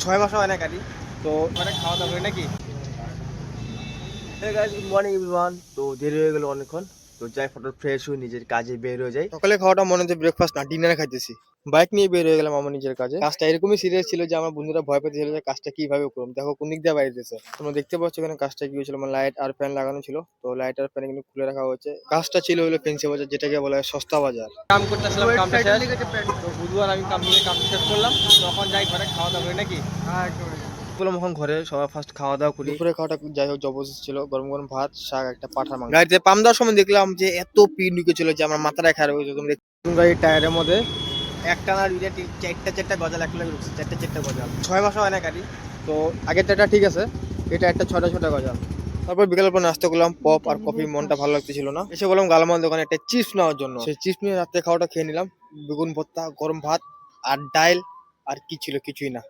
6 মাসও হয় না গাড়ি তো মানে খাওয়া দাওয়া করে নাকি। Guys good morning everyone. তো দেরি হয়ে গেল অনেকক্ষণ, তো যাই ফটো ফ্রেশ হয়ে নিজের কাজে বের হয়ে যাই। সকালে খাওয়াটা মনে হচ্ছে ব্রেকফাস্ট না, ডিনারে খাইতেছি। বাইক নিয়ে বের হয়ে গেলাম আমার নিজের কাজে। কাজটা এরকমই সিরিয়াস ছিল যে আমার বন্ধুরা ভয় পেতেছিল যে কাজটা কিভাবে করুম। দেখো কোন দিক দিয়ে বাইরেছে, তোমরা দেখতে পাচ্ছ এখানে কাজটা কি হয়েছিল। আমার লাইট আর ফ্যান লাগানো ছিল, তো লাইট আর ফ্যান কিন্তু খুলে রাখা হয়েছে। কাজটা ছিল হলো ফেন্সি বাজার, যেটাকে বলা হয় সস্তা বাজার। কাম করতেছিলাম, কামটা শেষ। তো বুধবার আমি কাম শেষ করলাম, তখন যাই ঘরে খাওয়া দাওয়া করি নাকি। বললাম এখন ঘরে সবাই ফার্স্ট খাওয়া দাওয়া করি। দুপুরে খাওয়াটা যাই হোক জবরদস্ত ছিল, গরম গরম ভাত, শাক, একটা পাঠার মাংস। গাড়িতে পাম দেওয়ার সময় দেখলাম যে এত পিন ঢুকেছিল যে আমার মাথাটা খারাপ হয়েছে। তোমরা গাড়ির টায়ারের মধ্যে একটা না দুইটা চারটা গজাল এক লাগে ঢুকছে, চারটা গজাল। 6 মাসও হয় না গাড়ি, তো আগের টায়ারটা ঠিক আছে, এটা একটা ছটা গজাল। তারপর বিকেলের পর নাস্তা করলাম পপ আর কফি। মনটা ভালো লাগতেছিল না, এসে বললাম গালামাল দোকানে একটা চিপস নেওয়ার জন্য। সেই চিপস নিয়ে রাত্রে খাওয়াটা খেয়ে নিলাম। বেগুন ভর্তা, গরম ভাত আর ডাইল, আর কি ছিল কিছুই না।